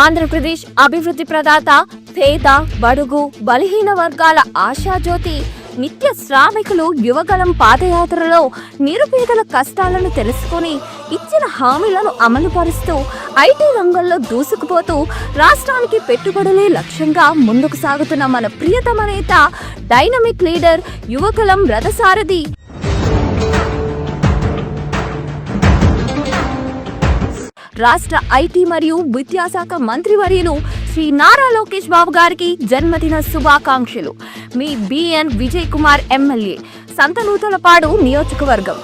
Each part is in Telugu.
ఆంధ్రప్రదేశ్ అభివృద్ధి ప్రదాత, పేద, బడుగు, బలహీన వర్గాల ఆశాజ్యోతి, నిత్య శ్రామికులు యువగలం పాదయాత్రలో నిరుపేదల కష్టాలను తెలుసుకుని ఇచ్చిన హామీలను అమలుపరుస్తూ ఐటీ రంగంలో దూసుకుపోతూ రాష్ట్రానికి పెట్టుబడులే లక్ష్యంగా ముందుకు సాగుతున్న మన ప్రియతమ నేత, డైనమిక్ లీడర్, యువగలం రథసారథి రాష్ట్ర ఐటీ మరియు విద్యాశాఖ మంత్రివర్యులు శ్రీ నారా లోకేష్ బాబు గారికి జన్మదిన శుభాకాంక్షలు. మీ బిఎన్ విజయ్ కుమార్ ఎమ్మెల్యే, సంతనూతలపాడు నియోజకవర్గం.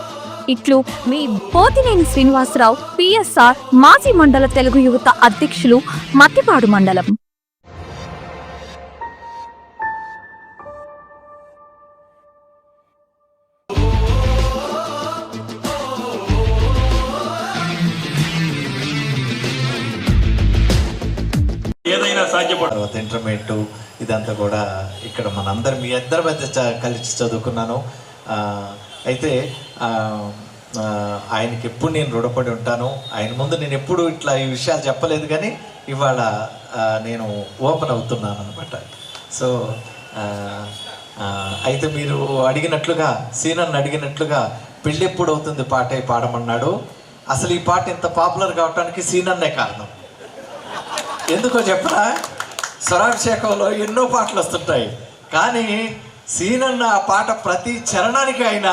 ఇట్లు మీ పోతినేని శ్రీనివాసరావు, పిఎస్ఆర్ మాజీ మండల తెలుగు యువత అధ్యక్షులు, మత్తిపాడు మండలం. ఏదైనా సాధ్యపడ తర్వాత ఇంటర్మీడియట్ ఇదంతా కూడా ఇక్కడ మనందరం మీ ఇద్దరి మధ్య కలిసి చదువుకున్నాను. అయితే ఆయనకి ఎప్పుడు నేను రుణపడి ఉంటాను. ఆయన ముందు నేను ఎప్పుడు ఇట్లా ఈ విషయాలు చెప్పలేదు, కానీ ఇవాళ నేను ఓపెన్ అవుతున్నాను అనమాట. సో అయితే మీరు అడిగినట్లుగా, సీనన్ను అడిగినట్లుగా పెళ్ళి ఎప్పుడు అవుతుంది పాట పాడమన్నాడు. అసలు ఈ పాట ఇంత పాపులర్ కావడానికి సీనన్నే కారణం. ఎందుకో చెప్పరా, స్వరాభిషేకంలో ఎన్నో పాటలు వస్తుంటాయి, కానీ సీనన్న ఆ పాట ప్రతి చరణానికి ఆయన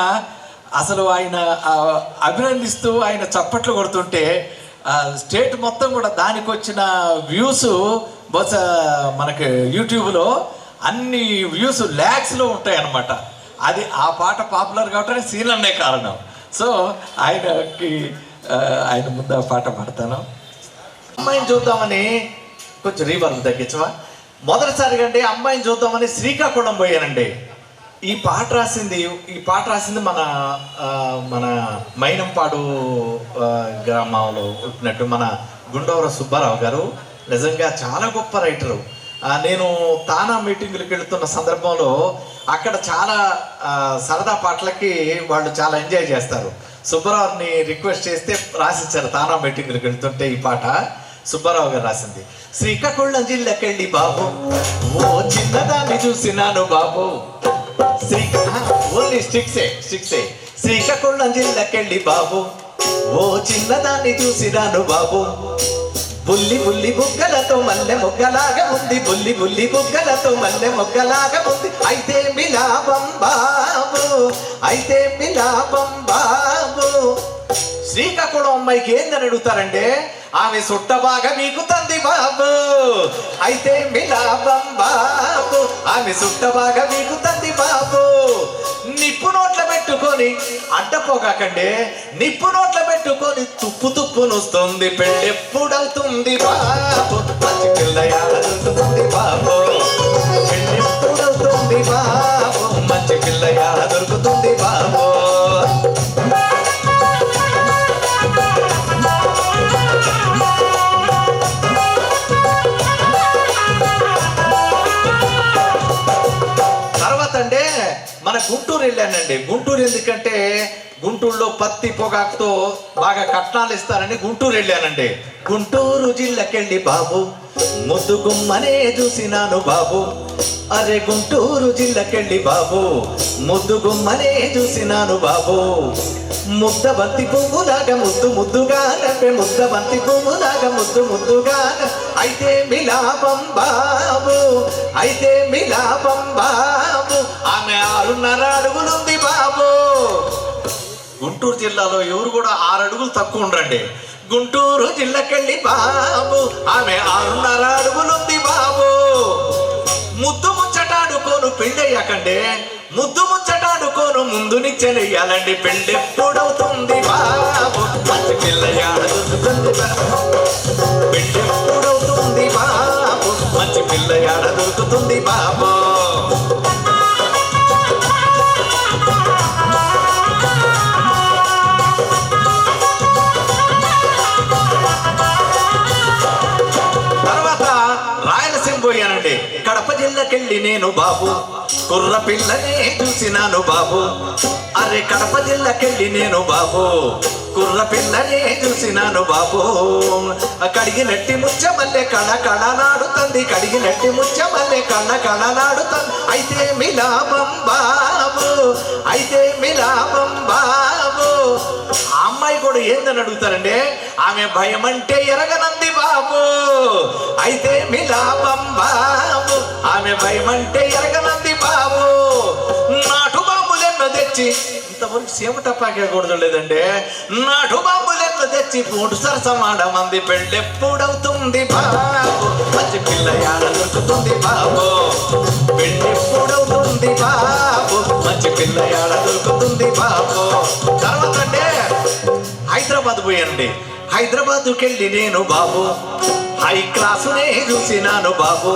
అభినందిస్తూ ఆయన చప్పట్లు కొడుతుంటే స్టేట్ మొత్తం కూడా దానికి వచ్చిన వ్యూస్ బహుశా మనకి యూట్యూబ్లో అన్ని వ్యూస్ ల్యాక్స్లో ఉంటాయి అన్నమాట. అది ఆ పాట పాపులర్ కావడానికి సీనన్నే కారణం. సో ఆయన ముందు ఆ పాట పాడతాను. అమ్మాయిని చూద్దామని కొంచెం రీవర్బ్ తగ్గించవా. మొదటిసారిగా అండి అమ్మాయిని చూద్దామని శ్రీకాకుళం పోయానండి. ఈ పాట రాసింది మన మైనంపాడు గ్రామంలో పుట్టినట్టు మన గుండవర సుబ్బారావు గారు. నిజంగా చాలా గొప్ప రైటరు. నేను తానా మీటింగులకు వెళుతున్న సందర్భంలో అక్కడ చాలా సరదా పాటలకి వాళ్ళు చాలా ఎంజాయ్ చేస్తారు. సుబ్బారావుని రిక్వెస్ట్ చేస్తే రాసిచ్చారు. తానా మీటింగులకు వెళుతుంటే ఈ పాట సుబ్బారావు గారు రాసింది. శ్రీకాకుళం జిల్లాకెళ్ళి బాబు, ఓ చిన్నదాన్ని చూసినాను బాబు. ఓన్లీ స్టిక్సే. శ్రీకాకుళం జిల్లాకెళ్ళి బాబు, ఓ చిన్నదాన్ని చూసినాను బాబు. బుల్లి బుల్లి బుగ్గలతో మల్లె మొగ్గలాగా ఉంది, బుల్లి బుల్లి బుగ్గలతో మల్లె మొగ్గలాగా ఉంది. అయితే మిలాపం బాబు. శ్రీకాకుళం అమ్మాయికి ఏందని అడుగుతారంటే, ఆమె సుట్ట బాగా మీకు తంది బాబు. అయితే మిలాపం బాబు, ఆమె సుట్ట బాగా మీకు తంది బాబు. నిప్పు నోట్ల పెట్టుకొని అడ్డపోగాకండి, నిప్పు నోట్ల పెట్టుకొని తుప్పు నొస్తుంది. పెళ్ళెప్పుడవుతుంది బాబు, మంచి పిల్లయాల దొరుకుతుంది బాబు. పెళ్ళెప్పుడవుతుంది బాబు, మంచి పిల్లయాల దొరుకుతుంది బాబు. మన గుంటూరు వెళ్ళానండి. గుంటూరు ఎందుకంటే గుంటూరులో పత్తి పొగాకుతో బాగా కట్నాలు ఇస్తారని గుంటూరు వెళ్ళానండి. గుంటూరు జిల్లాకెళ్ళి బాబు, ముద్దు గుమ్మనే చూసినాను బాబు. అరే గుంటూరు జిల్లాకెళ్ళి బాబు, ముద్దు గుమ్మనే చూసినాను బాబు. ముద్ద బంతి పువ్వులాగా ముద్దుగా నవ్వే, ముద్ద బంతి పువ్వులాగా ముద్దుగా. అయితే మిలాపం బాబు, ఆమె 6.5 అడుగులుంది బాబు. గుంటూరు జిల్లాలో ఎవరు కూడా 6 అడుగులు తక్కువ ఉండరండి. గుంటూరు జిల్లాకెళ్ళి బాబు, ఆమె 6.5 అడుగులుంది బాబు. ముద్దు ముచ్చటాడుకోను పెళ్ళయ్యాకండి, ముద్దు ముచ్చటాడుకోను ముందు నిచ్చెనెయ్యాలండి. పెళ్ళెప్పుడవుతుంది బాబు, మంచి పిల్లయాడ దొరుకుతుంది బాబు. పెళ్ళెప్పుడవుతుంది బాబు, మంచి పిల్లయాడ దొరుకుతుంది బాబు. పోయానండి. కడప జిల్లాకెళ్ళి జిల్లాకెళ్ళి నేను బాబు కుర్ర పిల్లనే చూసినాను బాబు. అరే కడప జిల్లాకెళ్ళి నేను బాబు కుర్ర పిల్లనే చూసినాను బాబు. కడిగినట్టి ముచ్చమల్లె కళ కళ నాడుతుంది, కడిగినట్టి ముచ్చమల్లె కళ కళ నాడుతుంది. అయితే మిలాపం బాబు, అయితే మిలాపం బాబు. ఆ అమ్మాయి కూడా ఏందని అడుగుతారండి, ఆమె భయం అంటే ఎరగనంది బాబు. అయితే మిలాపం బాబు, ఆమె భయం అంటే ఎరగనంది బాబు. నాటు బాంబులెన్నో తెచ్చి, ఇంతవరకు సీమ టపాకే కూడలేదండి, నాటు బాంబులెన్నో తెచ్చి పూడు సరసమాడమంది. పెళ్ళెప్పుడవుతుంది బాబు, మంచి పిల్ల యాడ దొరుకుతుంది బాబు. పెళ్ళెప్పుడవుతుంది బాబు, మంచి పిల్ల యాడ దొరుకుతుంది బాబు. తర్వాత అంటే హైదరాబాద్ పోయండి. హైదరాబాద్కి వెళ్ళి నేను బాబు హై క్లాసునే చూసినాను బాబు.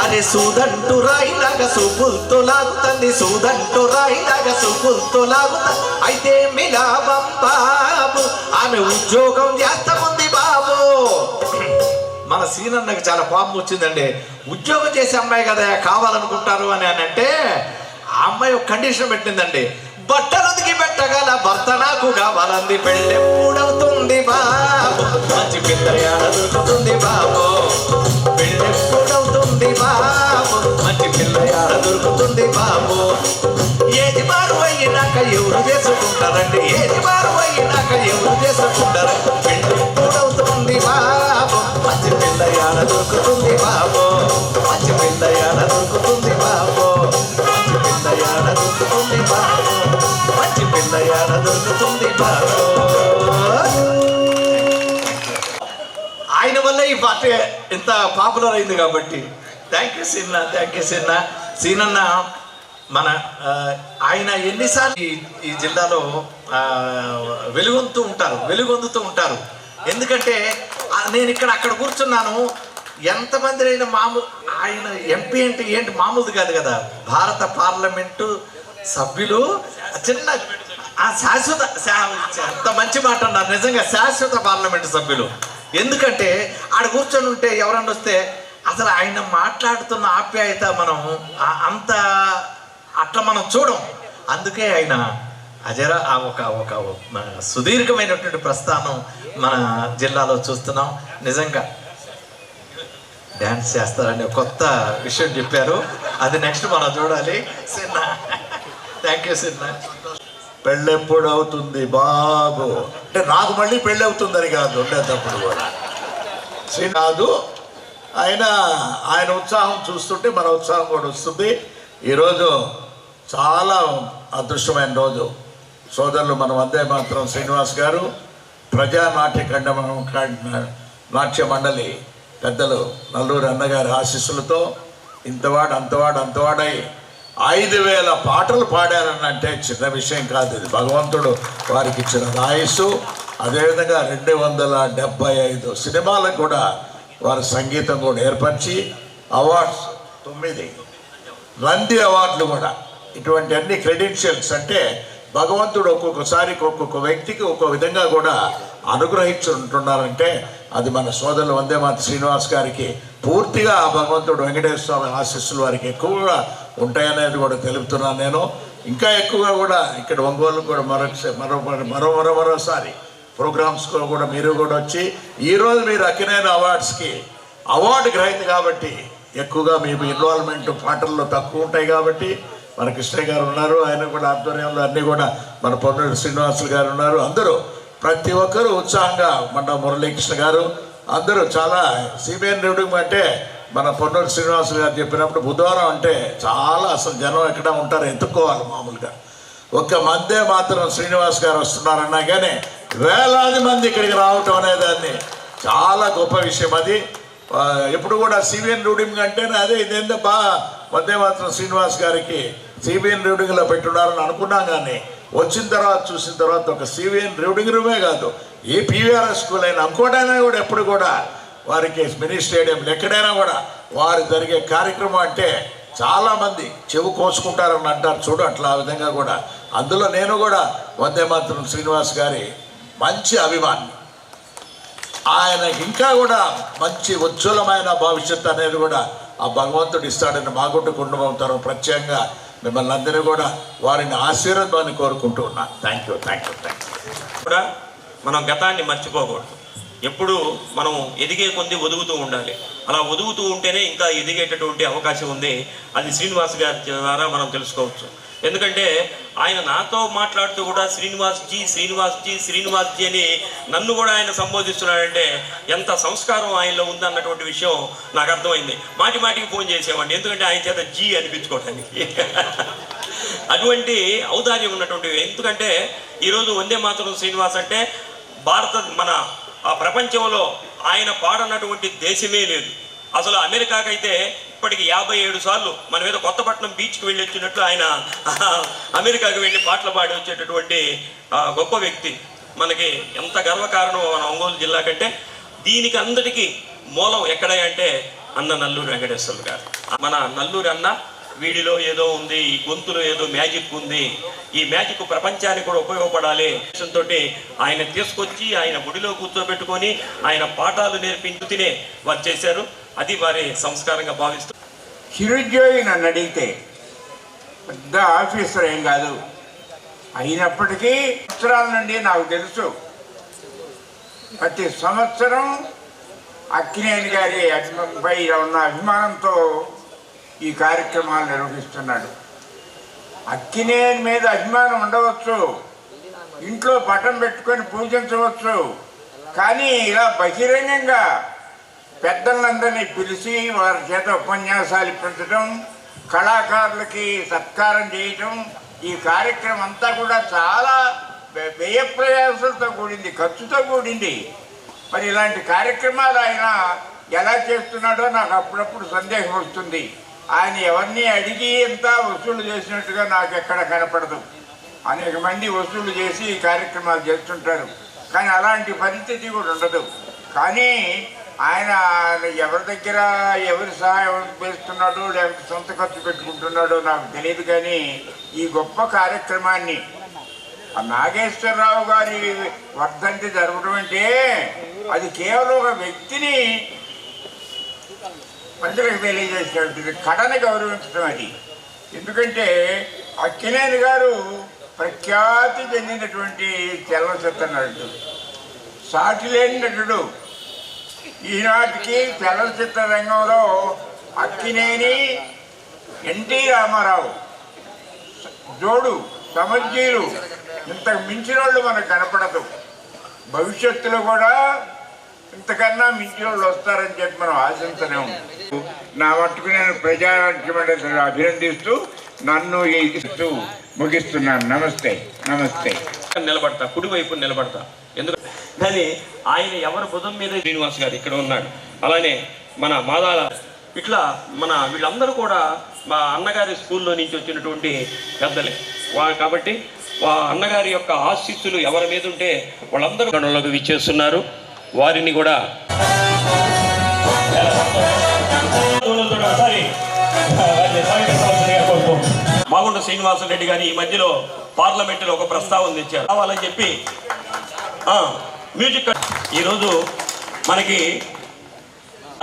అరే సూదంటూ రాయిలాగా సూపులతో లాగుతుంది, సూదంటూ రాయిలాగా సూపులతో లాగుతా. అయితే మిలాపం బాబు, ఆమె ఉద్యోగం చేస్తాముంది బాబు. మన సీనన్నకు చాలా కోపం వచ్చిందండి. ఉద్యోగం చేసే అమ్మాయి కదా కావాలనుకుంటారు అని అంటే ఆ అమ్మాయి ఒక కండిషన్ పెట్టిందండి, బట్టలు ఉతికి పెట్టగల భర్త నాకు కావాలంది. పెళ్ళెప్పుడవుతుంది బాబు, మంచి పిల్ల యాడ దొరుకుతుంది బాబు. పెళ్ళెప్పుడవుతుంది బాబు, మంచి పిల్ల యాడ దొరుకుతుంది బాబు. ఏది మారు అయినాక ఎవరు చేసుకుంటారండి, ఏది మారు అయినాక ఎవరు చేసుకుంటారు. పెళ్ళెప్పుడవుతుంది బాబు, మంచి పిల్ల యాడ దొరుకుతుంది బాబు. మంచి పిల్ల యాడ దొరుకుతుంది బాబు, మంచి పిల్ల యాడ దొరుకుతుంది బాబు. మంచి పిల్ల యాడ దొరుకుతుంది బాబు. ఆయన వల్ల ఈ పాట ఎంత పాపులర్ అయింది కాబట్టి థ్యాంక్ యూ సీన్న, థ్యాంక్ యూ సీన్న. సీనన్న మన ఆయన ఎన్నిసార్లు ఈ జిల్లాలో వెలుగొందుతూ ఉంటారు. ఎందుకంటే నేను ఇక్కడ అక్కడ కూర్చున్నాను, ఎంతమంది అయినా మామూలు, ఆయన ఎంపీ అంటే ఏంటి మామూలుది కాదు కదా, భారత పార్లమెంటు సభ్యులు, చిన్న శాశ్వత, ఎంత మంచి మాట అన్నారు నిజంగా, శాశ్వత పార్లమెంటు సభ్యులు. ఎందుకంటే ఆడ కూర్చొని ఉంటే ఎవరన్నా వస్తే అసలు ఆయన మాట్లాడుతున్న ఆప్యాయత మనం అంత అట్లా మనం చూడం. అందుకే ఆయన అజరా ఒక సుదీర్ఘమైనటువంటి ప్రస్థానం మన జిల్లాలో చూస్తున్నాం. నిజంగా డ్యాన్స్ చేస్తారని కొత్త విషయం చెప్పారు, అది నెక్స్ట్ మనం చూడాలి. సిన్న థ్యాంక్ యూ సిన్న. పెళ్ళెప్పుడు అవుతుంది బాబు అంటే నాకు మళ్ళీ పెళ్ళి అవుతుందని కాదు ఉండేటప్పుడు కూడా కాదు. ఆయన ఉత్సాహం చూస్తుంటే మన ఉత్సాహం కూడా వస్తుంది. ఈరోజు చాలా అదృష్టమైన రోజు. సోదరులు మన వందే మాత్రం శ్రీనివాస్ గారు, నాట్య మండలి పెద్దలు నల్లూరు అన్నగారి ఆశీస్సులతో ఇంతవాడు అంతవాడై 5,000 పాటలు పాడారనంటే చిన్న విషయం కాదు. ఇది భగవంతుడు వారికి ఇచ్చిన ఆయుస్సు. అదేవిధంగా 275 సినిమాలకు కూడా వారి సంగీతం కూడా ఏర్పరిచి అవార్డ్స్ 9 నంది అవార్డులు కూడా, ఇటువంటి అన్ని క్రెడెన్షియల్స్ అంటే భగవంతుడు ఒక్కొక్కసారి ఒక్కొక్క వ్యక్తికి ఒక్కొక్క విధంగా కూడా అనుగ్రహించుంటున్నారంటే అది మన సోదరులు వందే మాతరం శ్రీనివాస్ గారికి పూర్తిగా ఆ భగవంతుడు వెంకటేశ్వర స్వామి ఆశీస్సులు వారికి ఎక్కువగా ఉంటాయనేది కూడా తెలుపుతున్నాను నేను. ఇంకా ఎక్కువగా కూడా ఇక్కడ ఒంగోలు కూడా మరోసారి ప్రోగ్రామ్స్ కూడా మీరు కూడా వచ్చి, ఈరోజు మీరు అక్కినేని అవార్డ్స్కి అవార్డు గ్రహీత కాబట్టి ఎక్కువగా మీ ఇన్వాల్వ్మెంట్ పాటల్లో తక్కువ ఉంటాయి కాబట్టి మన కృష్ణ గారు ఉన్నారు, ఆయన కూడా ఆధ్వర్యంలో అన్నీ కూడా మన పొన్నూరు శ్రీనివాసులు గారు ఉన్నారు. అందరూ ప్రతి ఒక్కరూ ఉత్సాహంగా, మన మురళీకృష్ణ గారు అందరూ చాలా సిబిఎన్ రీడింగ్ అంటే మన పొన్నూరు శ్రీనివాసులు గారు చెప్పినప్పుడు బుధవారం అంటే చాలా అసలు జనం ఎక్కడ ఉంటారో ఎత్తుక్కోవాలి. మామూలుగా ఒక్క మందే మాత్రం శ్రీనివాస్ గారు వస్తున్నారన్నా కానీ వేలాది మంది ఇక్కడికి రావటం అనేదాన్ని చాలా గొప్ప విషయం. అది ఎప్పుడు కూడా సిబిఎన్ రీడింగ్ అంటేనే అదే ఇదేందబ్బా వందే మాత్రం శ్రీనివాస్ గారికి సిబిఎన్ రీడింగ్లో పెట్టున్నారని అనుకున్నాం. కానీ వచ్చిన తర్వాత చూసిన తర్వాత ఒక సిబిఎన్ రీడింగ్ రూమే కాదు, ఏ పీవీఆర్ఎస్ స్కూల్ అయినా ఇంకోటైనా కూడా ఎప్పుడు కూడా వారికి మినీ స్టేడియం ఎక్కడైనా కూడా వారు జరిగే కార్యక్రమం అంటే చాలామంది చెవు కోసుకుంటారని అంటారు చూడు, అట్లా ఆ విధంగా కూడా అందులో నేను కూడా వందే మాత్రం శ్రీనివాస్ గారి మంచి అభిమాని. ఆయనకి ఇంకా కూడా మంచి ఉజ్వలమైన భవిష్యత్తు అనేది కూడా ఆ భగవంతుడు ఇస్తాడని మాగుంట కుటుంబం తరఫు ప్రత్యేకంగా మిమ్మల్ని అందరూ కూడా వారిని ఆశీర్వాదాన్ని కోరుకుంటూ ఉన్నాను. Thank you. కూడా మనం గతాన్ని మర్చిపోకూడదు. ఎప్పుడు మనం ఎదిగే కొద్ది ఒదుగుతూ ఉండాలి. అలా ఒదుగుతూ ఉంటేనే ఇంకా ఎదిగేటటువంటి అవకాశం ఉంది. అది శ్రీనివాస్ గారి ద్వారా మనం తెలుసుకోవచ్చు. ఎందుకంటే ఆయన నాతో మాట్లాడుతూ కూడా శ్రీనివాస్ జీ అని నన్ను కూడా ఆయన సంబోధిస్తున్నాడంటే ఎంత సంస్కారం ఆయనలో ఉందన్నటువంటి విషయం నాకు అర్థమైంది. మాటికి ఫోన్ చేసేవాడిని, ఎందుకంటే ఆయన చేత జీ అనిపించుకోవడానికి. అటువంటి ఔదార్యం ఉన్నటువంటి, ఎందుకంటే ఈరోజు వందే మాతరం శ్రీనివాస్ అంటే మన ఆ ప్రపంచంలో ఆయన పాడనటువంటి దేశమే లేదు. అసలు అమెరికాకైతే ఇప్పటికి 57 సార్లు మన మీద కొత్తపట్నం బీచ్కి వెళ్ళి వచ్చినట్లు ఆయన అమెరికాకి వెళ్ళి పాటలు పాడి వచ్చేటటువంటి గొప్ప వ్యక్తి. మనకి ఎంత గర్వకారణం మన ఒంగోలు జిల్లా కంటే. దీనికి అందరికీ మూలం ఎక్కడ అంటే అన్న నల్లూరి వెంకటేశ్వర్లు గారు. మన నల్లూరి అన్న వీడిలో ఏదో ఉంది, ఈ గొంతులో ఏదో మ్యాజిక్ ఉంది, ఈ మ్యాజిక్ ప్రపంచానికి కూడా ఉపయోగపడాలి తోటి ఆయన తీసుకొచ్చి ఆయన గుడిలో కూర్చోబెట్టుకొని ఆయన పాఠాలు నేర్పించుతూనే వారు చేశారు. అది వారి సంస్కారంగా భావిస్తూ. చిరుద్యోగి నన్ను అడిగితే పెద్ద ఆఫీసర్ ఏం కాదు, అయినప్పటికీ సంవత్సరాల నుండి నాకు తెలుసు ప్రతి సంవత్సరం అక్కినేని గారి పై ఉన్న అభిమానంతో ఈ కార్యక్రమాలు నిర్వహిస్తున్నాడు. అక్కినేని మీద అభిమానం ఉండవచ్చు, ఇంట్లో పటం పెట్టుకొని పూజించవచ్చు, కానీ ఇలా బహిరంగంగా పెద్దలందరినీ పిలిచి వారి చేత ఉపన్యాసాలు ఇప్పించడం, కళాకారులకి సత్కారం చేయటం, ఈ కార్యక్రమం అంతా కూడా చాలా వ్యయ ప్రయాసాలతో కూడింది, ఖర్చుతో కూడింది. మరి ఇలాంటి కార్యక్రమాలు ఆయన ఎలా చేస్తున్నాడో నాకు అప్పుడప్పుడు సందేహం వస్తుంది. ఆయన ఎవరిని అడిగి ఎంత వసూలు చేసినట్టుగా నాకు ఎక్కడ కనపడదు. అనేక మంది వసూలు చేసి ఈ కార్యక్రమాలు చేస్తుంటారు, కానీ అలాంటి పరిస్థితి కూడా ఉండదు. కానీ ఆయన ఎవరి దగ్గర ఎవరి సహాయం చేస్తున్నాడో లేకపోతే సొంత ఖర్చు పెట్టుకుంటున్నాడో నాకు తెలియదు. కానీ ఈ గొప్ప కార్యక్రమాన్ని నాగేశ్వరరావు గారి వర్ధంతి జరగడం అంటే అది కేవలం ఒక వ్యక్తిని ప్రజలకు తెలియజేసినటువంటి కళని గౌరవించడం అది. ఎందుకంటే అక్కినేని గారు ప్రఖ్యాతి చెందినటువంటి చలనచిత్ర నటుడు, సాటి లేని నటుడు. ఈనాటికి చలనచిత్ర రంగంలో అక్కినేని, ఎన్టీ రామారావు జోడు సమజ్జీలు, ఇంతకు మించిన వాళ్ళు మనకు కనపడదు. భవిష్యత్తులో కూడా ఇంతకన్నా మించిన వాళ్ళు వస్తారని చెప్పి మనం ఆశించనే ఉంటాం. నా మట్టుకు నేను ప్రజామంత్రిమండలిని అభినందిస్తూ నన్ను ఇస్తూ ముగిస్తున్నాను. నమస్తే. నిలబడతా, కుడివైపు నిలబడతా. ఎందుకంటే కానీ ఆయన ఎవరి భుజం మీద శ్రీనివాస్ గారు ఇక్కడ ఉన్నాడు, అలానే మన మాదాల, ఇట్లా మన వీళ్ళందరూ కూడా మా అన్నగారి స్కూల్లో నుంచి వచ్చినటువంటి పెద్దలే. కాబట్టి అన్నగారి యొక్క ఆశీస్సులు ఎవరి మీద ఉంటే వాళ్ళందరూ గణంలోకి విచ్చేస్తున్నారు. వారిని కూడా మాగుంట శ్రీనివాసరెడ్డి గారి ఈ మధ్యలో పార్లమెంటులో ఒక ప్రస్తావన తెచ్చారు, కావాలని చెప్పి మ్యూజిక్. ఈరోజు మనకి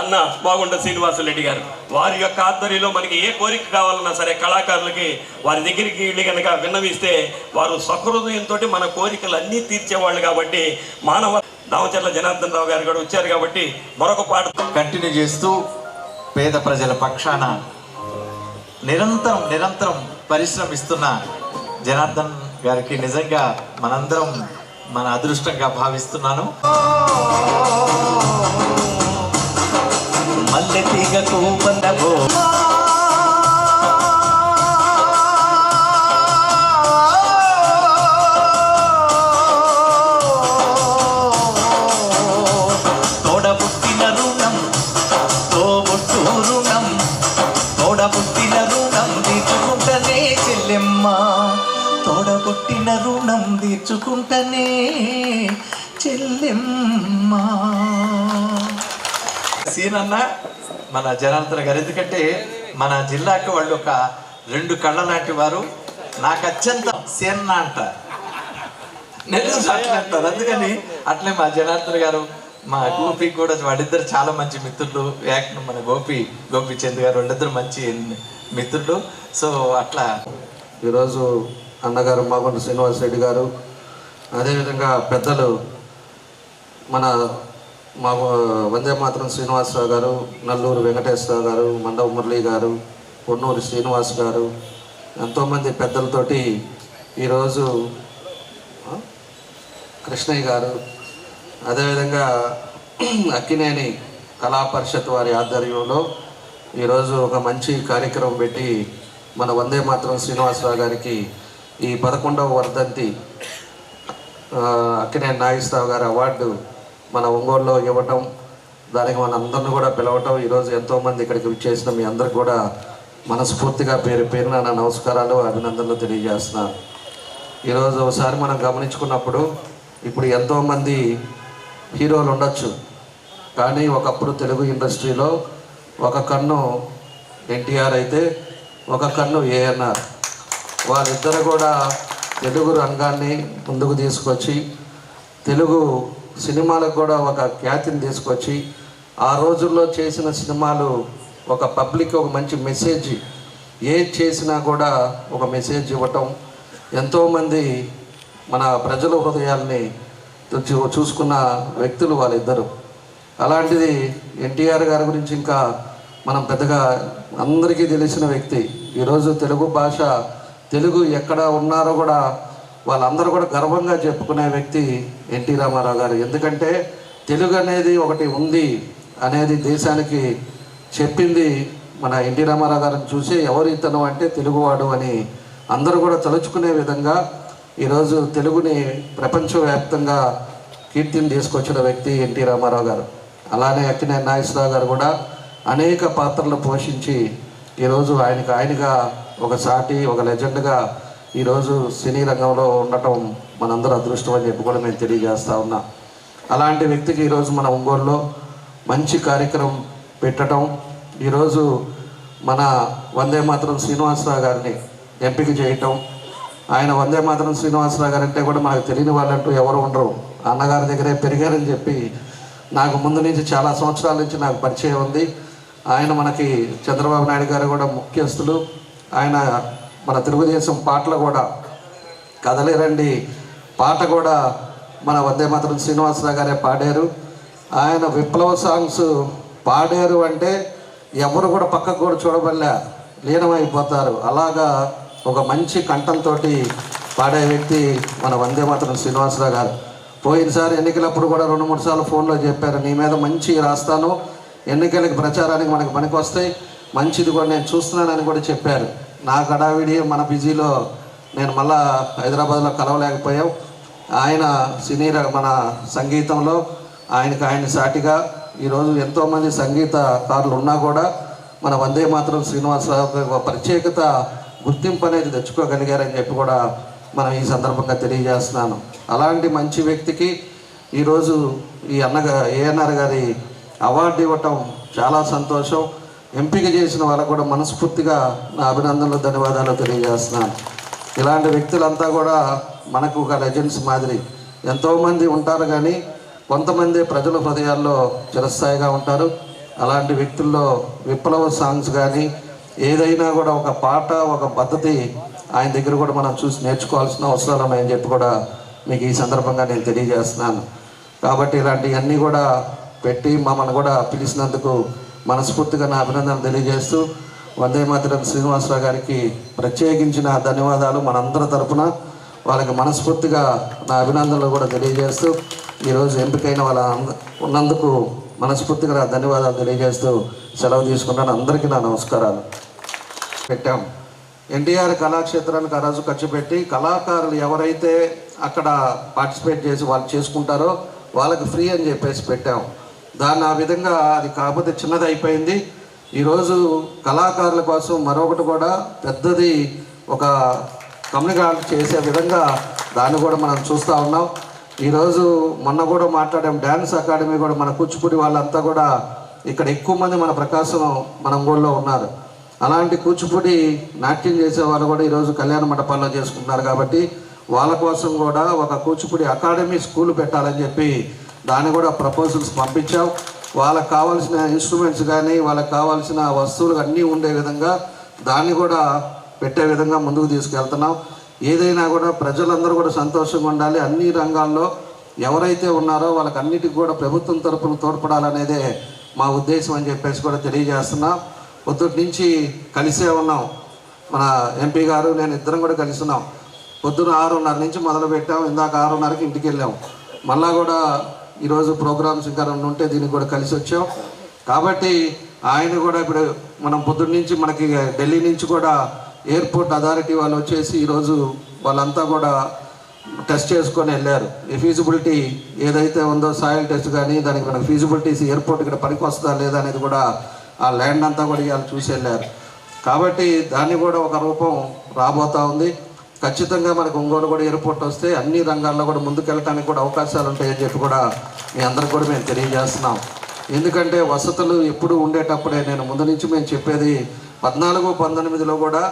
అన్న మాగుంట శ్రీనివాసరెడ్డి గారు, వారి యొక్క ఆధ్వర్యంలో మనకి ఏ కోరిక కావాలన్నా సరే కళాకారులకి వారి దగ్గరికి వెళ్ళి కనుక విన్నవిస్తే వారు సహృదయంతో మన కోరికలు అన్నీ తీర్చేవాళ్ళు. కాబట్టి మానవ దామచర్ల జనార్దన్ రావు గారు కూడా వచ్చారు కాబట్టి మరొక పాట కంటిన్యూ చేస్తూ పేద ప్రజల పక్షాన నిరంతరం పరిశ్రమిస్తున్న జనార్దన్ గారికి నిజంగా మనందరం మన అదృష్టంగా భావిస్తున్నాను. మల్లె తీగకు బందగో తోడబుట్టిన రుణం తీర్చుకుంటనే చెల్లెమ్మ, తోడబుట్టిన రుణం తీర్చుకుంటనే చెల్లెమ్మ. సీనన్న మన జనార్దన్ గారు, ఎందుకంటే మన జిల్లాకి వాళ్ళు ఒక 2 కళ్ళ లాంటి వారు. నాకు అత్యంత సేన్న అంటారు, నెల్లూరు అట్లా అంటారు. అందుకని అట్లే మా జనార్దన్ గారు మా గోపికి కూడా వాళ్ళిద్దరు చాలా మంచి మిత్రులు. యాక్టర్ మన గోపిచంద్ గారు వాళ్ళిద్దరు మంచి మిత్రులు. సో అట్లా ఈరోజు అన్నగారు మాగుంట శ్రీనివాస్ రెడ్డి గారు, అదేవిధంగా పెద్దలు మన మా వందే మాతరం శ్రీనివాసరావు గారు, నల్లూరు వెంకటేశ్వరరావు గారు, మండవ మురళి గారు, పొన్నూరు శ్రీనివాస్ గారు, ఎంతోమంది పెద్దలతోటి ఈరోజు కృష్ణయ్య గారు, అదేవిధంగా అక్కినేని కళా పరిషత్ వారి ఆధ్వర్యంలో ఈరోజు ఒక మంచి కార్యక్రమం పెట్టి మన వందే మాతరం శ్రీనివాసరావు గారికి ఈ 11వ వర్ధంతి అక్కినేని నాగేశ్వరరావు గారి అవార్డు మన ఒంగోలులో ఇవ్వటం, దానికి మన అందరిని కూడా పిలవటం, ఈరోజు ఎంతోమంది ఇక్కడికి విచ్చేసిన మీ అందరికి కూడా మనస్ఫూర్తిగా పేరున నా నమస్కారాలు, అభినందనలు తెలియజేస్తున్నాను. ఈరోజు ఒకసారి మనం గమనించుకున్నప్పుడు ఇప్పుడు ఎంతోమంది హీరోలు ఉండొచ్చు, కానీ ఒకప్పుడు తెలుగు ఇండస్ట్రీలో ఒక కన్ను ఎన్టీఆర్ అయితే ఒక కన్ను ఏఎన్ఆర్. వాళ్ళిద్దరు కూడా తెలుగు రంగాన్ని ముందుకు తీసుకొచ్చి తెలుగు సినిమాలకు కూడా ఒక ఖ్యాతిని తీసుకొచ్చి ఆ రోజుల్లో చేసిన సినిమాలు ఒక పబ్లిక్ ఒక మంచి మెసేజ్, ఏది చేసినా కూడా ఒక మెసేజ్ ఇవ్వటం, ఎంతోమంది మన ప్రజల హృదయాల్ని చూసుకున్న వ్యక్తులు వాళ్ళిద్దరు. అలాంటిది ఎన్టీఆర్ గారి గురించి ఇంకా మనం పెద్దగా అందరికీ తెలిసిన వ్యక్తి. ఈరోజు తెలుగు భాష, తెలుగు ఎక్కడ ఉన్నారో కూడా వాళ్ళందరూ కూడా గర్వంగా చెప్పుకునే వ్యక్తి ఎన్టీ రామారావు గారు. ఎందుకంటే తెలుగు అనేది ఒకటి ఉంది అనేది దేశానికి చెప్పింది మన ఎన్టీ రామారావు గారిని చూసి ఎవరు ఇతను అంటే తెలుగువాడు అని అందరూ కూడా తలుచుకునే విధంగా ఈరోజు తెలుగుని ప్రపంచవ్యాప్తంగా కీర్తిని తీసుకొచ్చిన వ్యక్తి ఎన్టీ రామారావు గారు. అలానే అక్కినేని నాగేశ్వరరావు గారు కూడా అనేక పాత్రలు పోషించి ఈరోజు ఆయనగా ఒక సాటి, ఒక లెజెండ్గా ఈరోజు సినీ రంగంలో ఉండటం మనందరూ అదృష్టం అని చెప్పి కూడా మేము తెలియజేస్తూ ఉన్నాం. అలాంటి వ్యక్తికి ఈరోజు మన ఒంగోలులో మంచి కార్యక్రమం పెట్టడం, ఈరోజు మన వందే మాతరం శ్రీనివాసరావు గారిని ఎంపిక చేయటం. ఆయన వందే మాతరం శ్రీనివాసరావు గారు అంటే కూడా మనకు తెలియని వాళ్ళంటూ ఎవరు ఉండరు. అన్నగారి దగ్గరే పెరిగారని చెప్పి నాకు ముందు నుంచి చాలా సంవత్సరాల నుంచి నాకు పరిచయం ఉంది. ఆయన మనకి చంద్రబాబు నాయుడు గారు కూడా ముఖ్యస్తులు. ఆయన మన తెలుగుదేశం పాటలు కూడా కదలేరండి పాట కూడా మన వందే మాతరం శ్రీనివాసరావు గారే పాడారు. ఆయన విప్లవ సాంగ్స్ పాడారు అంటే ఎవరు కూడా పక్కకు కూడా చూడబడలే, లీనమైపోతారు. అలాగా ఒక మంచి కంఠంతో పాడే వ్యక్తి మన వందే మాతరం శ్రీనివాసరావు గారు. పోయినసారి ఎన్నికలప్పుడు కూడా 2-3 సార్లు ఫోన్లో చెప్పారు, నీ మీద మంచి రాస్తాను, ఎన్నికలకి ప్రచారానికి మనకు పనికి వస్తాయి, మంచిది కూడా నేను చూస్తున్నానని కూడా చెప్పారు. నా గడావిడి మన బిజీలో నేను మళ్ళా హైదరాబాద్లో కలవలేకపోయాం. ఆయన మన సంగీతంలో ఆయన సాటిగా ఈరోజు ఎంతోమంది సంగీతకారులు ఉన్నా కూడా మన వందే మాతరం శ్రీనివాసరావు ప్రత్యేకత, గుర్తింపు అనేది తెచ్చుకోగలిగారని చెప్పి కూడా మనం ఈ సందర్భంగా తెలియజేస్తున్నాను. అలాంటి మంచి వ్యక్తికి ఈరోజు ఈ ఏఎన్ఆర్ గారి అవార్డు ఇవ్వటం చాలా సంతోషం. ఎంపిక చేసిన వాళ్ళకు కూడా మనస్ఫూర్తిగా నా అభినందనలు, ధన్యవాదాలు తెలియజేస్తున్నాను. ఇలాంటి వ్యక్తులంతా కూడా మనకు ఒక లెజెండ్స్ మాదిరి ఎంతోమంది ఉంటారు, కానీ కొంతమంది ప్రజల హృదయాల్లో చిరస్థాయిగా ఉంటారు. అలాంటి వ్యక్తుల్లో విప్లవ సాంగ్స్ కానీ ఏదైనా కూడా ఒక పాట, ఒక పద్ధతి ఆయన దగ్గర కూడా మనం చూసి నేర్చుకోవాల్సిన అవసరాలు ఉన్నాయని చెప్పి కూడా మీకు ఈ సందర్భంగా నేను తెలియజేస్తున్నాను. కాబట్టి ఇలాంటివన్నీ కూడా పెట్టి మమ్మల్ని కూడా పిలిచినందుకు మనస్ఫూర్తిగా నా అభినందనలు తెలియజేస్తూ వందే మాతరం శ్రీనివాసరావు గారికి ప్రత్యేకించిన ధన్యవాదాలు మనందరి తరఫున వాళ్ళకి మనస్ఫూర్తిగా నా అభినందనలు కూడా తెలియజేస్తూ ఈరోజు ఎంపికైన వాళ్ళ ఉన్నందుకు మనస్ఫూర్తిగా నా ధన్యవాదాలు తెలియజేస్తూ సెలవు తీసుకున్నాను. అందరికీ నా నమస్కారాలు. పెట్టాం ఎన్టీఆర్ కళాక్షేత్రానికి ఆ రోజు ఖర్చు పెట్టి కళాకారులు ఎవరైతే అక్కడ పార్టిసిపేట్ చేసి వాళ్ళు చేసుకుంటారో వాళ్ళకి ఫ్రీ అని చెప్పేసి పెట్టాం. దాన్ని ఆ విధంగా అది కాకపోతే చిన్నది అయిపోయింది. ఈరోజు కళాకారుల కోసం మరొకటి కూడా పెద్దది ఒక కమ్యూనికేట్ చేసే విధంగా దాన్ని కూడా మనం చూస్తూ ఉన్నాం. ఈరోజు మొన్న కూడా మాట్లాడాం, డ్యాన్స్ అకాడమీ కూడా మన కూచిపూడి వాళ్ళంతా కూడా ఇక్కడ ఎక్కువ మంది మన ప్రకాశం మన ఒంగోలులో ఉన్నారు. అలాంటి కూచిపూడి నాట్యం చేసే వాళ్ళు కూడా ఈరోజు కళ్యాణ మండపాల్లో చేసుకుంటున్నారు. కాబట్టి వాళ్ళ కోసం కూడా ఒక కూచిపూడి అకాడమీ స్కూల్ పెట్టాలని చెప్పి దాన్ని కూడా ప్రపోజల్స్ పంపించాం. వాళ్ళకి కావాల్సిన ఇన్స్ట్రుమెంట్స్ కానీ వాళ్ళకి కావాల్సిన వస్తువులు అన్నీ ఉండే విధంగా దాన్ని కూడా పెట్టే విధంగా ముందుకు తీసుకెళ్తున్నాం. ఏదైనా కూడా ప్రజలందరూ కూడా సంతోషంగా ఉండాలి. అన్ని రంగాల్లో ఎవరైతే ఉన్నారో వాళ్ళకి అన్నిటికీ కూడా ప్రభుత్వం తరపున తోడ్పడాలనేదే మా ఉద్దేశం అని చెప్పేసి కూడా తెలియజేస్తున్నాం. పొద్దుటి నుంచి కలిసే ఉన్నాం. మన ఎంపీ గారు నేను ఇద్దరం కూడా కలిసి ఉన్నాం. పొద్దున 6:30 నుంచి మొదలు పెట్టాం. ఇందాక 6:30కి ఇంటికి వెళ్ళాం. మళ్ళా కూడా ఈరోజు ప్రోగ్రామ్స్ ఇంకా 2 ఉంటే దీనికి కూడా కలిసి వచ్చాం. కాబట్టి ఆయన కూడా ఇప్పుడు మనం పొద్దున్న నుంచి మనకి ఢిల్లీ నుంచి కూడా ఎయిర్పోర్ట్ అథారిటీ వాళ్ళు వచ్చేసి ఈరోజు వాళ్ళంతా కూడా టెస్ట్ చేసుకొని వెళ్ళారు. ఈ ఫీజిబిలిటీ ఏదైతే ఉందో సాయిల్ టెస్ట్ కానీ దానికి మనకు ఫీజిబిలిటీస్ ఎయిర్పోర్ట్ ఇక్కడ పనికి వస్తుందా లేదా అనేది కూడా ఆ ల్యాండ్ అంతా కూడా ఇవాళ చూసి వెళ్ళారు. కాబట్టి దాన్ని కూడా ఒక రూపం రాబోతూ ఉంది. ఖచ్చితంగా మనకు ఒంగోలు కూడా ఎయిర్పోర్ట్ వస్తే అన్ని రంగాల్లో కూడా ముందుకెళ్ళడానికి కూడా అవకాశాలు ఉంటాయని చెప్పి కూడా మీ అందరికి కూడా మేము తెలియజేస్తున్నాం. ఎందుకంటే వసతులు ఎప్పుడు ఉండేటప్పుడే నేను ముందు నుంచి మేము చెప్పేది 14-19లో కూడా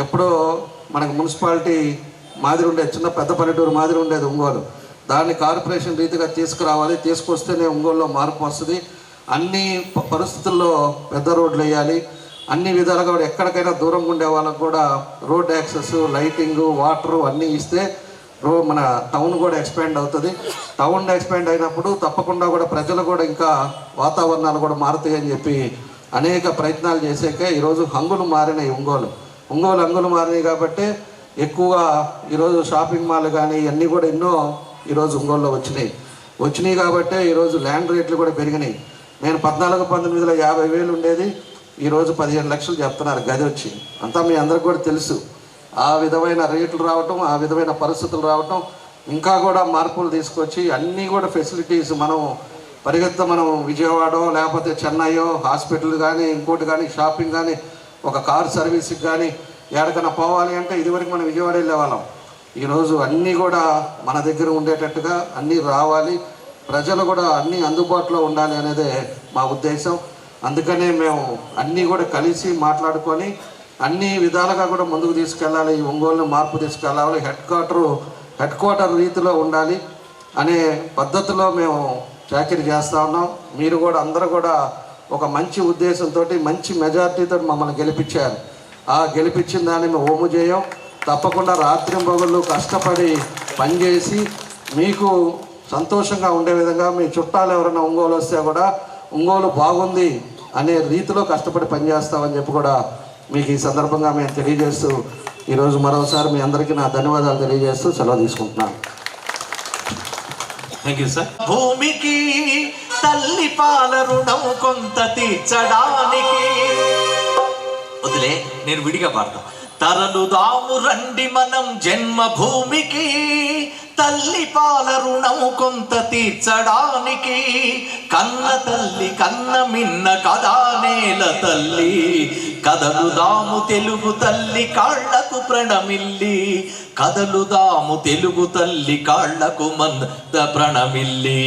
ఎప్పుడో మనకు మున్సిపాలిటీ మాదిరి ఉండేది, చిన్న పెద్ద పల్లెటూరు మాదిరి ఉండేది ఒంగోలు. దాన్ని కార్పొరేషన్ రీతిగా తీసుకురావాలి. తీసుకొస్తేనే ఒంగోలులో మార్పు వస్తుంది. అన్ని పరిస్థితుల్లో పెద్ద రోడ్లు వేయాలి. అన్ని విధాలుగా కూడా ఎక్కడికైనా దూరంగా ఉండే వాళ్ళకు కూడా రోడ్ యాక్సెస్, లైటింగు, వాటరు అన్నీ ఇస్తే మన టౌన్ కూడా ఎక్స్పాండ్ అవుతుంది. టౌన్ ఎక్స్పాండ్ అయినప్పుడు తప్పకుండా కూడా ప్రజలు కూడా ఇంకా వాతావరణాలు కూడా మారుతాయి అని చెప్పి అనేక ప్రయత్నాలు చేసాకే ఈరోజు హంగులు మారినాయి. ఒంగోలు హంగులు మారినాయి కాబట్టి ఎక్కువగా ఈరోజు షాపింగ్ మాల్ కానీ ఇవన్నీ కూడా ఎన్నో ఈరోజు ఒంగోలులో వచ్చినాయి కాబట్టి ఈరోజు ల్యాండ్ రేట్లు కూడా పెరిగినాయి. నేను 14-19లో 50,000 ఉండేది, ఈరోజు 15 లక్షలు చెప్తున్నారు గది వచ్చి. అంతా మీ అందరికి కూడా తెలుసు. ఆ విధమైన రేట్లు రావటం, ఆ విధమైన పరిస్థితులు రావటం, ఇంకా కూడా మార్పులు తీసుకొచ్చి అన్నీ కూడా ఫెసిలిటీస్ మనం విజయవాడ లేకపోతే చెన్నైయో హాస్పిటల్ కానీ ఇంకోటి కానీ షాపింగ్ కానీ ఒక కార్ సర్వీస్కి కానీ ఎక్కడికైనా పోవాలి అంటే ఇదివరకు మనం విజయవాడ వెళ్ళేవాళ్ళం. ఈరోజు అన్నీ కూడా మన దగ్గర ఉండేటట్టుగా అన్నీ రావాలి. ప్రజలు కూడా అన్నీ అందుబాటులో ఉండాలి అనేదే మా ఉద్దేశం. అందుకనే మేము అన్నీ కూడా కలిసి మాట్లాడుకొని అన్ని విధాలుగా కూడా ముందుకు తీసుకెళ్ళాలి. ఈ ఒంగోలును మార్పు తీసుకెళ్ళాలి. హెడ్ క్వార్టర్ రీతిలో ఉండాలి అనే పద్ధతిలో మేము చాకరీ చేస్తూ ఉన్నాం. మీరు కూడా అందరూ కూడా ఒక మంచి ఉద్దేశంతో మంచి మెజార్టీతో మమ్మల్ని గెలిపించారు. ఆ గెలిపించిన దాన్ని మేము ఓము చేయం. తప్పకుండా రాత్రింబగళ్ళు కష్టపడి పనిచేసి మీకు సంతోషంగా ఉండే విధంగా మీ చుట్టాలు ఎవరైనా ఒంగోలు వస్తే కూడా ఒంగోలు బాగుంది అనే రీతిలో కష్టపడి పనిచేస్తామని చెప్పి కూడా మీకు ఈ సందర్భంగా మేము తెలియజేస్తూ ఈరోజు మరోసారి మీ అందరికీ నా ధన్యవాదాలు తెలియజేస్తూ సెలవు తీసుకుంటున్నాను. Thank you sir. భూమికి తల్లి పాల రుణం కొంత తీర్చడానికి వదిలే నేను విడిగా పాడతా. తరలుదాము రండి మనం జన్మభూమికి, తల్లి పాల రుణం కొంత తీర్చడానికి. కన్న తల్లి కన్న మిన్న కదా నేల తల్లి, కదలుదాము తెలుగు తల్లి కాళ్లకు ప్రణమిల్లి, కదలుదాము తెలుగు తల్లి కాళ్లకు మంద ప్రణమిల్లి.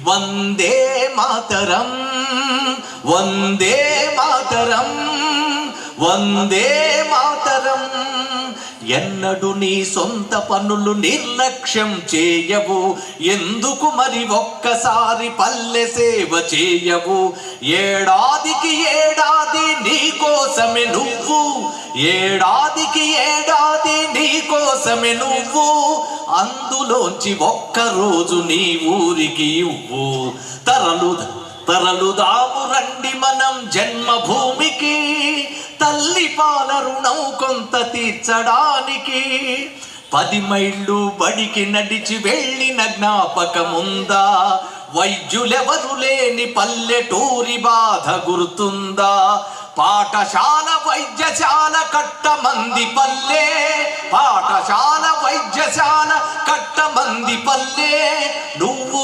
వందే మాతరం, వందే మాతరం, వందే మాతరం. ఎన్నడు నీ సొంత పనులు నిర్లక్ష్యం చేయవు, ఎందుకు మరి ఒక్కసారి పల్లె సేవ చేయవు. ఏడాదికి ఏడాది నీ కోసమే నువ్వు, ఏడాదికి ఏడాది నీ కోసమే నువ్వు, అందులోంచి ఒక్కరోజు నీ ఊరికి ఇవ్వు. తరలుదాము రండి మనం జన్మభూమికి, తల్లి పాల రుణం కొంత తీర్చడానికి. 10 మైళ్ళు బడికి నడిచి వెళ్ళిన జ్ఞాపకముందా, వైద్యులెవరు లేని పల్లెటూరి బాధ గుర్తుందా. పాఠశాల వైద్యశాల కట్టమంది పల్లె, పాఠశాల వైద్యశాల కట్టమంది పల్లె. నువ్వు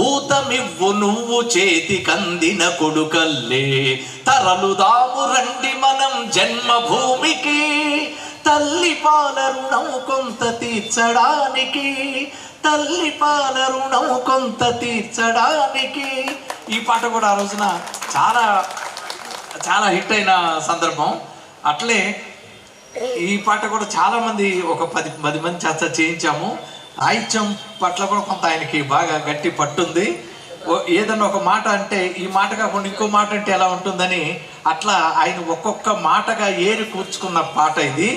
ఊతమివ్వు నువ్వు చేతి కందిన కొడుకల్లే. తరలుదాము రండి మనం జన్మభూమికి, తల్లి పాల రుణం కొంత తీర్చడానికి, తల్లి పాల రుణం కొంత తీర్చడానికి. ఈ పాట కూడా ఆ రోజున చాలా హిట్ అయిన సందర్భం. అట్లే ఈ పాట కూడా చాలామంది ఒక 10 మంది చేయించాము. సాహిత్యం పట్ల కూడా కొంత ఆయనకి బాగా గట్టి పట్టుంది. ఏదన్నా ఒక మాట అంటే ఈ మాట కాకుండా ఇంకో మాట అంటే ఎలా ఉంటుందని అట్లా ఆయన ఒక్కొక్క మాటగా ఏరి కూర్చుకున్న పాట ఇది.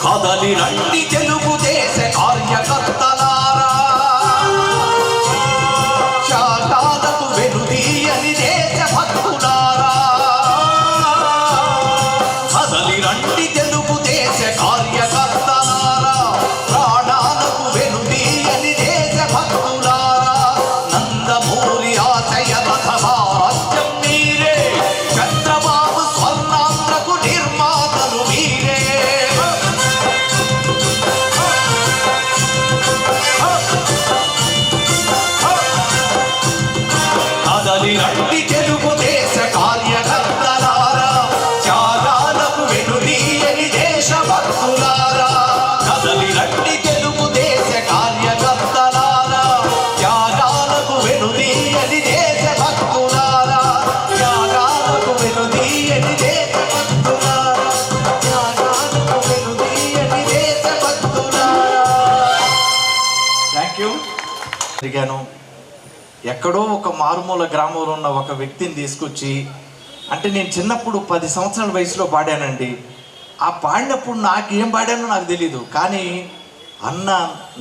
కదలి రండి తెలుగుదేశ కార్యకర్తలారా, శాఖలకు వెనుదీయని దేశ భక్తులారా. కదలి రండి తెలుగుదేశ కార్యకర్తలారా, ప్రాణాలకు వెనుదీయని దేశ భక్తులారా. నందమూరి ఆశయ రథసారథ్యం మీరే, చంద్రబాబు స్వర్ణాంధ్రకు నిర్మాతలు మీరే. కదలి రండి తెలుగుదేశ కార్యకర్తలారా, త్యాగాలకు వెనుదీయని దేశ భక్తులారా. కదలి రండి తెలుగుదేశ కార్యకర్తలారా, త్యాగాలకు వెనుదీయని దేశ భక్తులారా. త్యాగాలకు వెనుదీయని దేశ భక్తులారా, త్యాగాలకు వెనుదీయని దేశ భక్తులారా. Thank you. తిరిగాను. ఎక్కడో ఒక మారుమూల గ్రామంలో ఉన్న ఒక వ్యక్తిని తీసుకొచ్చి, అంటే నేను చిన్నప్పుడు 10 సంవత్సరాల వయసులో పాడానండి. ఆ పాడినప్పుడు నాకు ఏం పాడానో నాకు తెలీదు, కానీ అన్న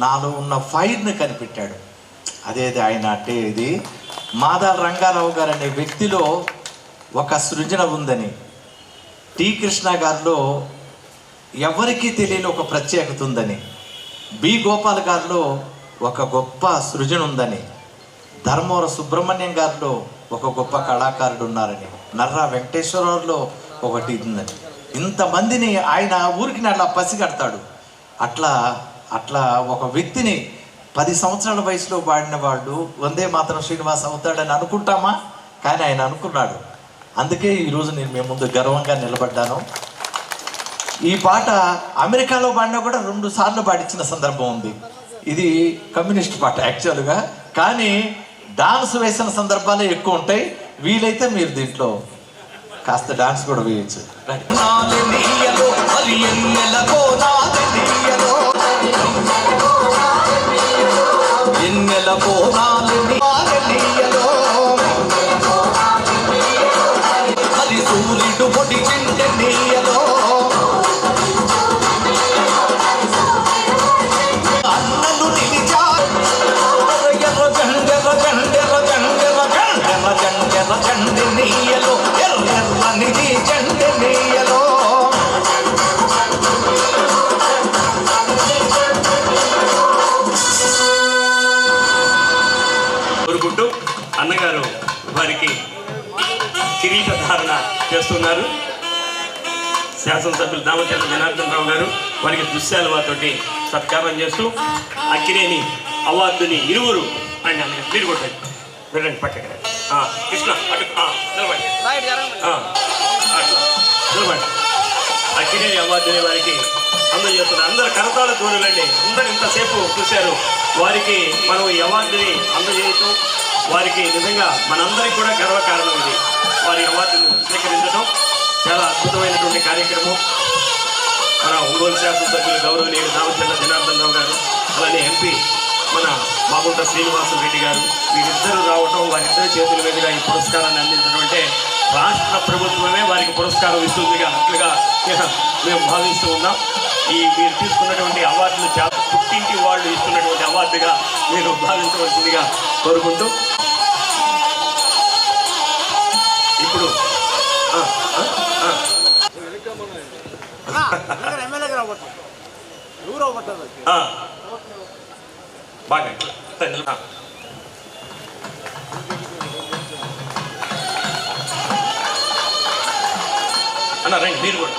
నాలో ఉన్న ఫైర్ని కనిపెట్టాడు. అదేది ఆయన అంటే ఇది మాదాల రంగారావు గారు అనే వ్యక్తిలో ఒక సృజన ఉందని, టి కృష్ణ గారిలో ఎవరికీ తెలియని ఒక ప్రత్యేకత ఉందని, బి గోపాల్ గారిలో ఒక గొప్ప సృజన ఉందని, ధర్మవర సుబ్రహ్మణ్యం గారిలో ఒక గొప్ప కళాకారుడు ఉన్నారని, నర్రా వెంకటేశ్వరరావులో ఒకటి ఉందని, ఇంతమందిని ఆయన ఊరికి అట్లా పసిగడతాడు. అట్లా అట్లా ఒక వ్యక్తిని 10 సంవత్సరాల వయసులో పాడిన వాళ్ళు వందే మాతరం శ్రీనివాస్ అవుతాడని అనుకుంటామా? కానీ ఆయన అనుకున్నాడు. అందుకే ఈరోజు నేను మీ ముందు గర్వంగా నిలబడ్డాను. ఈ పాట అమెరికాలో పాడినా కూడా 2 సార్లు పాడించిన సందర్భం ఉంది. ఇది కమ్యూనిస్ట్ పాట యాక్చువల్గా, కానీ డాన్స్ వేసిన సందర్భాలే ఎక్కువ ఉంటాయి. వీలైతే మీరు దీంట్లో కాస్త డాన్స్ కూడా వేయచ్చు. సూర్యుడు పొడి చింటే నీయలో అన్నలు నిలిచారు. చండి నీయలో ఎర్రనిది చండి నీయలో. కోరుకుంటూ అన్నగారు వారికి కిరీట ధారణ చేస్తున్నారు. శాసనసభ్యులు దామచర్ల జనార్దన్ రావు గారు వారికి దుశ్శాలువాతోటి సత్కారం చేస్తూ అక్కినేని అవార్డుని ఇరువురు ఆయన మీరు కొట్టండి, వెళ్ళండి పక్కన కృష్ణ అటు నిలబడి అట్లా నిలబడి అక్కినేని అవార్డుని వారికి అందజేస్తున్నారు. అందరు కరతాళ ధ్వనులండి, అందరు ఇంతసేపు చూశారు. వారికి మనం ఈ అవార్డుని అందజేయటం వారికి నిజంగా మనందరికీ కూడా గర్వకారణం. ఇది వారి అవార్డును స్వీకరించడం చాలా అద్భుతమైనటువంటి కార్యక్రమం. మన ఒంగోలు శాసనసభ్యులు గౌరవనీయులు దామచర్ల జనార్దన్ రావు గారు, అలానే ఎంపీ మన మాగుంట శ్రీనివాసరెడ్డి గారు, వీరిద్దరూ రావటం, వారిద్దరి చేతుల మీదుగా ఈ పురస్కారాన్ని అందించడం అంటే రాష్ట్ర ప్రభుత్వమే వారికి పురస్కారం ఇస్తుందిగా అట్లుగా మేము భావిస్తూ ఉన్నాం. మీరు తీసుకున్నటువంటి అవార్డును చాలా పుట్టింటి వాళ్ళు ఇస్తున్నటువంటి అవార్డుగా మీరు భావించవలసిందిగా కోరుకుంటూ ఇప్పుడు బాగా అన్న రండి మీరు కూడా.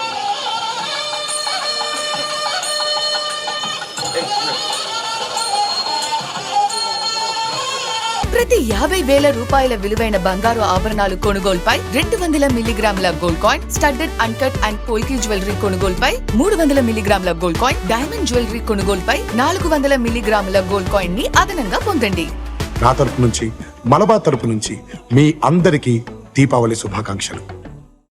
ప్రతి 50,000 రూపాయల విలువైన బంగారు ఆభరణాలు కొనుగోలుపై 200 మిల్లీగ్రాముల gold coin, studded uncut and polki jewellery కొనుగోలుపై 300 మిల్లీగ్రాముల గోల్డ్ కాయిన్, డైమండ్ జ్యువెలరీ కొనుగోలుపై 400 మిల్లీగ్రాముల గోల్డ్ కాయిన్ ని అదనంగా పొందండి. నా తరపు నుంచి, మలబార్ తరపు నుంచి మీ అందరికీ దీపావళి శుభాకాంక్షలు.